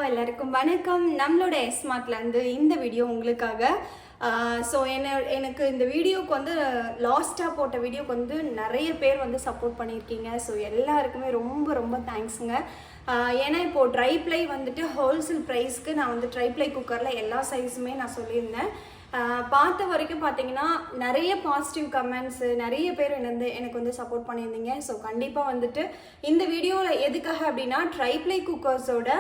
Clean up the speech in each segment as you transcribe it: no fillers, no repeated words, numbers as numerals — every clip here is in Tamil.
எல்லாருக்கும் வணக்கம். நம்மளோட ஸ்மார்ட்லேருந்து இந்த வீடியோ உங்களுக்காக. ஸோ எனக்கு இந்த வீடியோக்கு வந்து லாஸ்ட்டாக போட்ட வீடியோக்கு வந்து நிறைய பேர் வந்து சப்போர்ட் பண்ணியிருக்கீங்க. ஸோ எல்லாருக்குமே ரொம்ப ரொம்ப தேங்க்ஸுங்க. ஏன்னா இப்போது ட்ரைப்ளை வந்துட்டு ஹோல்சேல் ப்ரைஸ்க்கு நான் வந்து ட்ரைப்ளை குக்கரில் எல்லா சைஸுமே நான் சொல்லியிருந்தேன். பார்த்த வரைக்கும் பார்த்தீங்கன்னா நிறைய பாசிட்டிவ் கமெண்ட்ஸு, நிறைய பேர் எனக்கு வந்து சப்போர்ட் பண்ணியிருந்தீங்க. ஸோ கண்டிப்பாக வந்துட்டு இந்த வீடியோவில் எதுக்காக அப்படின்னா ட்ரைப்ளை குக்கர்ஸோட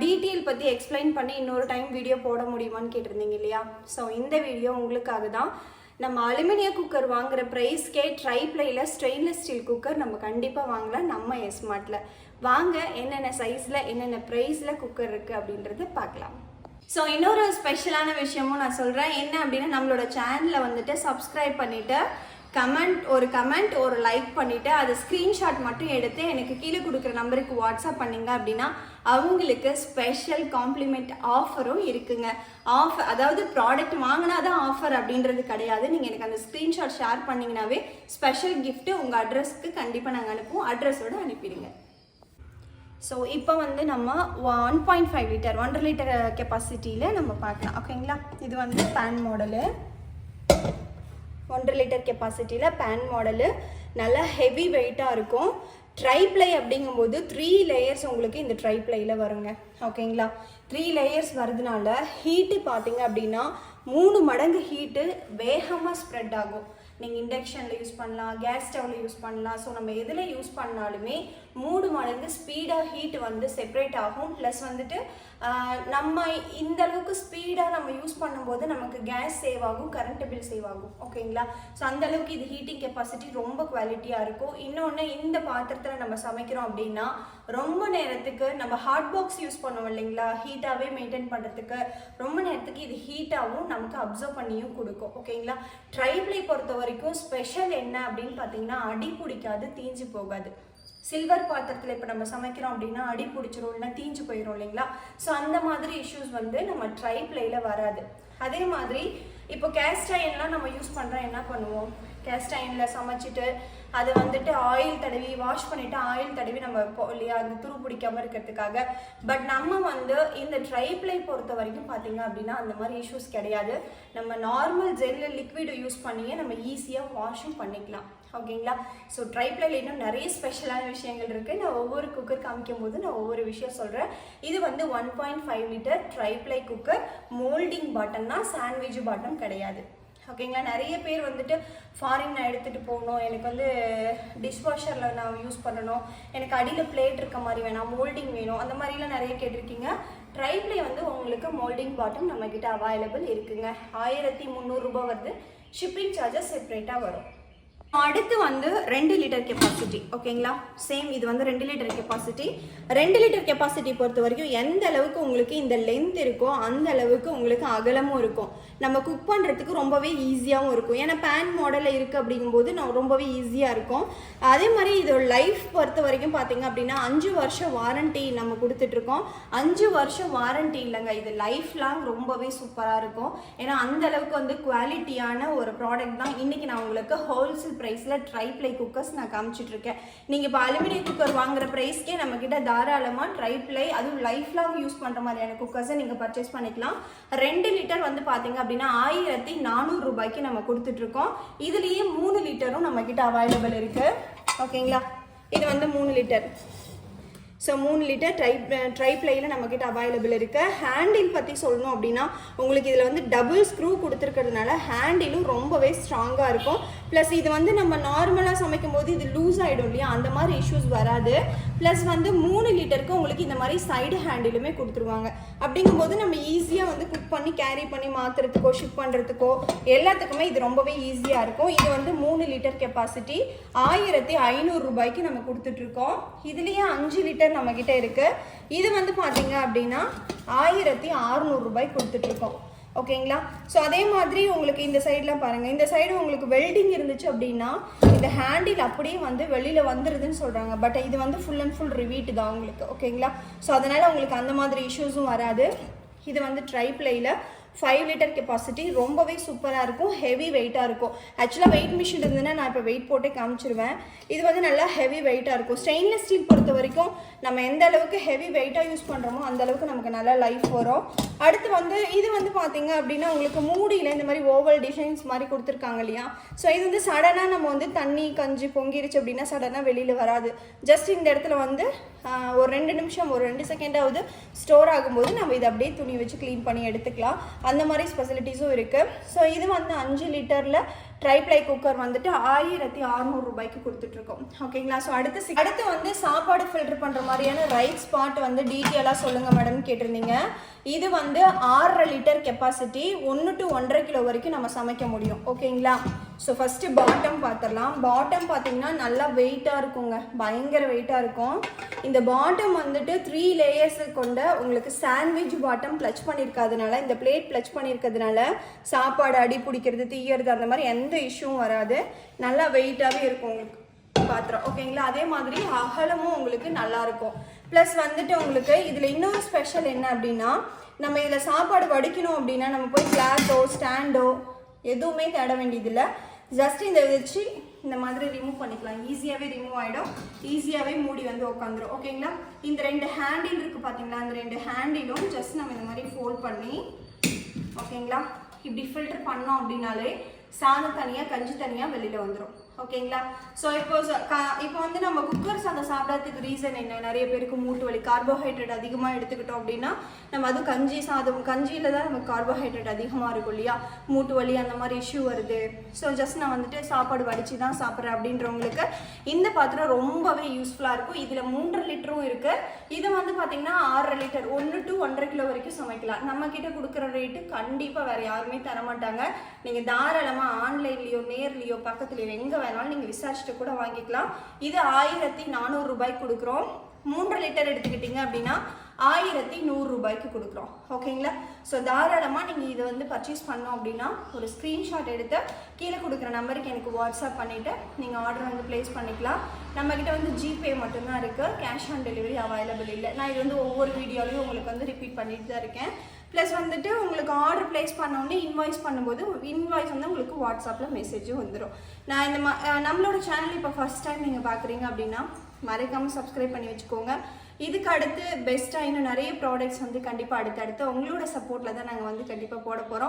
டீட்டெயில் பற்றி எக்ஸ்பிளைன் பண்ணி இன்னொரு டைம் வீடியோ போட முடியுமான்னு கேட்டிருந்தீங்க இல்லையா? ஸோ இந்த வீடியோ உங்களுக்காக தான். நம்ம அலுமினிய குக்கர் வாங்குகிற ப்ரைஸ்க்கே ட்ரைப்ளையில் ஸ்டெயின்லெஸ் ஸ்டீல் குக்கர் நம்ம கண்டிப்பாக வாங்கலாம் நம்ம ஸ்மார்ட்டில். வாங்க என்னென்ன சைஸில் என்னென்ன ப்ரைஸில் குக்கர் இருக்குது அப்படின்றத பார்க்கலாம். ஸோ இன்னொரு ஸ்பெஷலான விஷயமும் நான் சொல்கிறேன். என்ன அப்படின்னா நம்மளோட சேனலில் வந்துட்டு சப்ஸ்கிரைப் பண்ணிவிட்டு கமெண்ட் ஒரு லைக் பண்ணிவிட்டு அதை ஸ்க்ரீன்ஷாட் மட்டும் எடுத்து எனக்கு கீழே கொடுக்குற நம்பருக்கு வாட்ஸ்அப் பண்ணிங்க அப்படின்னா அவங்களுக்கு ஸ்பெஷல் காம்ப்ளிமெண்ட் ஆஃபரும் இருக்குங்க. அதாவது ப்ராடக்ட் வாங்கினா தான் ஆஃபர் அப்படின்றது கிடையாது. நீங்கள் எனக்கு அந்த ஸ்க்ரீன்ஷாட் ஷேர் பண்ணிங்கனாவே ஸ்பெஷல் கிஃப்ட்டு உங்கள் அட்ரஸ்க்கு கண்டிப்பாக நாங்கள் அனுப்புவோம். அட்ரஸோடு அனுப்பிடுங்க. ஸோ இப்போ வந்து நம்ம 1.5 லிட்டர் 1.5 லிட்டர் கெப்பாசிட்டியில் நம்ம பார்க்கலாம். ஓகேங்களா? இது வந்து பேன் மாடலு, 1.5 லிட்டர் கெப்பாசிட்டியில் பேன் மாடலு, நல்லா ஹெவி வெயிட்டாக இருக்கும். ட்ரைப்ளை அப்படிங்கும்போது 3 லேயர்ஸ் உங்களுக்கு இந்த ட்ரைப்ளையில் வருங்க. ஓகேங்களா? 3 லேயர்ஸ் வரதுனால ஹீட்டு பார்த்தீங்க அப்படின்னா 3 மடங்கு ஹீட்டு வேகமாக ஸ்ப்ரெட் ஆகும். நீங்கள் இண்டக்ஷனில் யூஸ் பண்ணலாம், கேஸ் ஸ்டவ்வில் யூஸ் பண்ணலாம். ஸோ நம்ம எதில் யூஸ் பண்ணாலுமே 3 மடங்கு ஸ்பீடாக ஹீட் வந்து செப்பரேட் ஆகும். ப்ளஸ் வந்துட்டு நம்ம இந்த அளவுக்கு ஸ்பீடாக நம்ம யூஸ் பண்ணும்போது நமக்கு கேஸ் சேவ் ஆகும், கரண்ட் பில் சேவ் ஆகும். ஓகேங்களா? ஸோ அந்தளவுக்கு இது ஹீட்டிங் கெப்பாசிட்டி ரொம்ப குவாலிட்டியாக இருக்கும். இன்னொன்று, இந்த பாத்திரத்தில் நம்ம சமைக்கிறோம் அப்படின்னா ரொம்ப நேரத்துக்கு நம்ம ஹாட் பாக்ஸ் யூஸ் பண்ணுவோம் இல்லைங்களா, ஹீட்டாகவே மெயின்டைன் பண்ணுறதுக்கு ரொம்ப நேரத்துக்கு இது ஹீட்டாகவும் நமக்கு அப்சர்வ் பண்ணியும் கொடுக்கும். ஓகேங்களா? ட்ரைப்ளை பொறுத்த வரைக்கும் ஸ்பெஷல் என்ன அப்படின்னு பார்த்தீங்கன்னா அடி பிடிக்காது, தீஞ்சு போகாது. சில்வர் பாத்திரத்தில் இப்போ நம்ம சமைக்கிறோம் அப்படின்னா அடி பிடிச்சிரும், இல்லைன்னா தீஞ்சு போயிடும் இல்லைங்களா? ஸோ அந்த மாதிரி இஷ்யூஸ் வந்து நம்ம ட்ரைப்ளையில் வராது. அதே மாதிரி இப்போ கேஸ்ட் அயன்லாம் நம்ம யூஸ் பண்ணுறோம், என்ன பண்ணுவோம், கேஸ்ட் அயனில் சமைச்சிட்டு அதை வந்துட்டு ஆயில் தடவி வாஷ் பண்ணிவிட்டு ஆயில் தடவி நம்ம இல்லையா அந்த துரு பிடிக்காமல் இருக்கிறதுக்காக. பட் நம்ம வந்து இந்த ட்ரைப்ளை பொறுத்த வரைக்கும் பார்த்தீங்க அப்படின்னா அந்த மாதிரி இஷ்யூஸ் கிடையாது. நம்ம நார்மல் ஜெல்லு லிக்விடு யூஸ் பண்ணியே நம்ம ஈஸியாக வாஷும் பண்ணிக்கலாம். ஓகேங்களா? ஸோ ட்ரைப்ளைல இன்னும் நிறைய ஸ்பெஷலான விஷயங்கள் இருக்குது. நான் ஒவ்வொரு குக்கர் காமிக்கும் போது நான் ஒவ்வொரு விஷயம் சொல்கிறேன். இது வந்து 1.5 litre tri-ply cooker, moulding bottom தான், சாண்ட்விச் பாட்டம் கிடையாது. ஓகேங்களா? நிறைய பேர் வந்துட்டு ஃபாரின் நான் எடுத்துகிட்டு போகணும், எனக்கு வந்து டிஷ்வாஷரில் நான் யூஸ் பண்ணணும், எனக்கு அடியில் பிளேட் இருக்க மாதிரி வேணாம், மோல்டிங் வேணும், அந்த மாதிரிலாம் நிறைய கேட்டிருக்கீங்க. ட்ரைப்ளை வந்து உங்களுக்கு மோல்டிங் பாட்டம் நம்மக்கிட்ட அவைலபிள் இருக்குங்க. 1300 ரூபாய் வருது. ஷிப்பிங் சார்ஜஸ் செப்பரேட்டாக வரும். அடுத்து வந்து 2 லிட்டர் கெப்பாசிட்டி. ஓகேங்களா? சேம் இது வந்து 2 லிட்டர் கெப்பாசிட்டி. 2 லிட்டர் கெப்பாசிட்டி பொறுத்த வரைக்கும் எந்த அளவுக்கு உங்களுக்கு இந்த லென்த் இருக்கோ அந்த அளவுக்கு உங்களுக்கு அகலமும் இருக்கும். நம்ம குக் பண்ணுறதுக்கு ரொம்பவே ஈஸியாகவும் இருக்கும். ஏன்னா பேன் மாடலில் இருக்குது அப்படிங்கும்போது நம்ம ரொம்பவே ஈஸியாக இருக்கும். அதே மாதிரி இதோட லைஃப் பொறுத்த வரைக்கும் பார்த்தீங்க அப்படின்னா 5 வருஷம் வாரண்ட்டி நம்ம கொடுத்துட்ருக்கோம். 5 வருஷம் வாரண்ட்டி இல்லைங்க, இது லைஃப் லாங் ரொம்பவே சூப்பராக இருக்கும். ஏன்னா அந்த அளவுக்கு வந்து குவாலிட்டியான ஒரு ப்ராடக்ட் தான். இன்றைக்கி நான் உங்களுக்கு ஹோல்சேல் ப்ரைஸில் ட்ரைப்ளை குக்கர்ஸ் நான் காமிச்சிட்ருக்கேன். நீங்கள் இப்போ அலுமினிய குக்கர் வாங்குகிற ப்ரைஸ்க்கே நம்மக்கிட்ட தாராளமாக ட்ரைப்ளை, அதுவும் லைஃப் லாங் யூஸ் பண்ணுற மாதிரியான குக்கர்ஸை நீங்கள் பர்ச்சேஸ் பண்ணிக்கலாம். 2 லிட்டர் வந்து பார்த்தீங்க அப்படின்னா 1400 ரூபாய்க்கு நம்ம கொடுத்துட்ருக்கோம். இதுலேயே 3 லிட்டரும் நம்மக்கிட்ட அவைலபிள் இருக்குது. ஓகேங்களா? இது வந்து 3 லிட்டர். ஸோ 3 லிட்டர் ட்ரைப்ளையில் நம்மக்கிட்ட அவைலபிள் இருக்குது. ஹேண்டில் பற்றி சொல்லணும் அப்படின்னா உங்களுக்கு இதில் வந்து டபுள் ஸ்க்ரூ கொடுத்துருக்கிறதுனால ஹேண்டிலும் ரொம்பவே ஸ்ட்ராங்காக இருக்கும். ப்ளஸ் இது வந்து நம்ம நார்மலாக சமைக்கும் போது இது லூஸ் ஆகிடும் இல்லையா, அந்த மாதிரி இஷ்யூஸ் வராது. ப்ளஸ் வந்து 3 லிட்டருக்கு உங்களுக்கு இந்த மாதிரி சைடு ஹேண்டிலுமே கொடுத்துருவாங்க. அப்படிங்கும்போது நம்ம ஈஸியாக வந்து குக் பண்ணி கேரி பண்ணி மாற்றுறதுக்கோ ஷிப் பண்ணுறதுக்கோ எல்லாத்துக்குமே இது ரொம்பவே ஈஸியாக இருக்கும். இது வந்து 3 லிட்டர் கெப்பாசிட்டி 1500 ரூபாய்க்கு நம்ம கொடுத்துட்ருக்கோம். இதுலேயே 5 லிட்டர் நம்மக்கிட்ட இருக்குது. இது வந்து பார்த்தீங்க அப்படின்னா 1600 ரூபாய்க்கு கொடுத்துட்ருக்கோம். ஓகேங்களா? ஸோ அதே மாதிரி உங்களுக்கு இந்த சைட்லாம் பாருங்கள், இந்த சைடு உங்களுக்கு வெல்டிங் இருந்துச்சு அப்படின்னா இந்த ஹேண்டில் அப்படியே வந்து வெளியில் வந்துடுதுன்னு சொல்கிறாங்க. பட் இது வந்து ஃபுல் அண்ட் ஃபுல் ரிவீட்டு தான் உங்களுக்கு. ஓகேங்களா? ஸோ அதனால் உங்களுக்கு அந்த மாதிரி இஷ்யூஸும் வராது. இது வந்து ட்ரைப்ளையில் 5 லிட்டர் கெப்பாசிட்டி, ரொம்பவே சூப்பராக இருக்கும், ஹெவி வெயிட்டாக இருக்கும். ஆக்சுவலாக வெயிட் மிஷின் இருந்ததுன்னா நான் இப்போ வெயிட் போட்டே காமிச்சிருவேன். இது வந்து நல்லா ஹெவி வெயிட்டாக இருக்கும். ஸ்டெயின்லெஸ் ஸ்டீல் பொறுத்த வரைக்கும் நம்ம எந்த அளவுக்கு ஹெவி வெயிட்டாக யூஸ் பண்ணுறோமோ அந்த அளவுக்கு நமக்கு நல்லா லைஃப் வரும். அடுத்து வந்து இது வந்து பார்த்தீங்க அப்படின்னா உங்களுக்கு மூடியில் இந்த மாதிரி ஓவல் டிசைன்ஸ் மாதிரி கொடுத்துருக்காங்க இல்லையா. ஸோ இது வந்து சடனாக நம்ம வந்து தண்ணி கஞ்சி பொங்கிருச்சு அப்படின்னா சடனாக வெளியில் வராது. ஜஸ்ட் இந்த இடத்துல வந்து ஒரு 2 நிமிஷம், ஒரு 2 செகண்டாவது ஸ்டோர் ஆகும்போது நம்ம இதை அப்படியே துணி வச்சு க்ளீன் பண்ணி எடுத்துக்கலாம். அந்த மாதிரி ஸ்பெசிலிட்டிஸும் இருக்குது. ஸோ இது வந்து 5 லிட்டரில் ட்ரைப்ளை குக்கர் வந்துட்டு 1600 ரூபாய்க்கு கொடுத்துட்ருக்கோம். ஓகேங்களா. ஸோ அடுத்து வந்து சாப்பாடு ஃபில்டர் பண்ணுற மாதிரியான ரைட் ஸ்பாட் வந்து டீட்டெயிலாக சொல்லுங்கள் மேடம் கேட்டிருந்தீங்க. இது வந்து 6.5 லிட்டர் கெப்பாசிட்டி, 1 to 1.5 கிலோ வரைக்கும் நம்ம சமைக்க முடியும். ஓகேங்களா. ஸோ ஃபஸ்ட்டு பாட்டம் பார்த்துடலாம். பாட்டம் பார்த்தீங்கன்னா நல்லா வெயிட்டாக இருக்குங்க, பயங்கர வெயிட்டாக இருக்கும். இந்த பாட்டம் வந்துட்டு 3 லேயர்ஸ் கொண்ட உங்களுக்கு சாண்ட்விச் பாட்டம் ப்ளச் பண்ணியிருக்கிறதுனால, இந்த பிளேட் ப்ளச் பண்ணியிருக்கிறதுனால சாப்பாடு அடி பிடிக்கிறது, தீயறது அந்த மாதிரி எந்த இஷ்யூவும் வராது. நல்லா வெயிட்டாகவே இருக்கும் உங்களுக்கு பாத்திரம். ஓகேங்களா. அதே மாதிரி அகலமும் உங்களுக்கு நல்லா இருக்கும். ப்ளஸ் வந்துட்டு உங்களுக்கு இதில் இன்னொரு ஸ்பெஷல் என்ன அப்படின்னா, நம்ம இதில் சாப்பாடு வடிக்கணும் அப்படின்னா நம்ம போய் கிளாஸோ ஸ்டாண்டோ எதுவுமே தேட வேண்டியதில்லை. ஜஸ்ட் இதை வச்சு இந்த மாதிரி ரிமூவ் பண்ணிக்கலாம். ஈஸியாகவே ரிமூவ் ஆகிடும், ஈஸியாகவே மூடி வந்து உட்காந்துரும். ஓகேங்களா. இந்த 2 ஹேண்டில் இருக்குது பார்த்தீங்களா, அந்த 2 ஹேண்டிலும் ஜஸ்ட் நம்ம இந்த மாதிரி ஃபோல்ட் பண்ணி, ஓகேங்களா, இப்படி ஃபில்டர் பண்ணோம் அப்படின்னாலே சாதம் தனியாக கஞ்சி தனியாக வெளியில் வந்துடும். ஓகேங்களா. ஸோ இப்போ வந்து நம்ம குக்கர் சாதம் சாப்பிடாததுக்கு ரீசன் என்ன, நிறைய பேருக்கு மூட்டு வலி, கார்போஹைட்ரேட் அதிகமாக எடுத்துக்கிட்டோம் அப்படின்னா நம்ம அது கஞ்சி சாதம், கஞ்சியில் தான் நமக்கு கார்போஹைட்ரேட் அதிகமாக இருக்கும் இல்லையா, மூட்டு வலி அந்த மாதிரி இஷ்யூ வருது. ஸோ ஜஸ்ட் நான் வந்துட்டு சாப்பாடு வடித்து தான் சாப்பிட்றேன் அப்படின்றவங்களுக்கு இந்த பாத்திரம் ரொம்பவே யூஸ்ஃபுல்லாக இருக்கும். இதில் 3.5 லிட்டரும் இருக்குது. இது வந்து பார்த்தீங்கன்னா 6.5 லிட்டர், 1 to 1.5 கிலோ வரைக்கும் சமைக்கலாம். நம்மக்கிட்ட கொடுக்குற ரேட்டு கண்டிப்பாக வேறு யாருமே தரமாட்டாங்க. நீங்கள் தாராளமாக ஆன்லைன்லேயோ நேர்லேயோ பக்கத்துலேயோ எங்கே வேணாலும் நீங்கள் விசாரிச்சுட்டு கூட வாங்கிக்கலாம். இது 1400 ரூபாய்க்கு கொடுக்குறோம். 3 லிட்டர் எடுத்துக்கிட்டிங்க அப்படின்னா 1100 ரூபாய்க்கு கொடுக்குறோம். ஓகேங்களா. ஸோ தாராளமாக நீங்கள் இதை வந்து பர்ச்சேஸ் பண்ணோம் அப்படின்னா ஒரு ஸ்க்ரீன்ஷாட் எடுத்து கீழே கொடுக்குற நம்பருக்கு எனக்கு வாட்ஸ்அப் பண்ணிவிட்டு நீங்கள் ஆர்டர் வந்து ப்ளேஸ் பண்ணிக்கலாம். நம்மக்கிட்ட வந்து ஜிபே மட்டும்தான் இருக்குது, கேஷ் ஆன் டெலிவரி அவைலபிள் இல்லை. நான் இது வந்து ஒவ்வொரு வீடியோலையும் உங்களுக்கு வந்து ரிப்பீட் பண்ணிட்டு தான் இருக்கேன். ப்ளஸ் வந்துட்டு உங்களுக்கு ஆர்டர் ப்ளேஸ் பண்ணோடனே இன்வாய்ஸ் பண்ணும்போது இன்வாய்ஸ் வந்து உங்களுக்கு வாட்ஸ்அப்பில் மெசேஜும் வந்துடும். நான் இந்த நம்மளோட சேனல் இப்போ ஃபஸ்ட் டைம் நீங்கள் பார்க்குறீங்க அப்படின்னா மறக்காமல் சப்ஸ்கிரைப் பண்ணி வச்சுக்கோங்க. இதுக்கு அடுத்து பெஸ்ட்டாக இன்னும் நிறைய ப்ராடக்ட்ஸ் வந்து கண்டிப்பாக அடுத்தடுத்து உங்களோட சப்போர்ட்டில் தான் நாங்கள் வந்து கண்டிப்பாக போட போகிறோம்.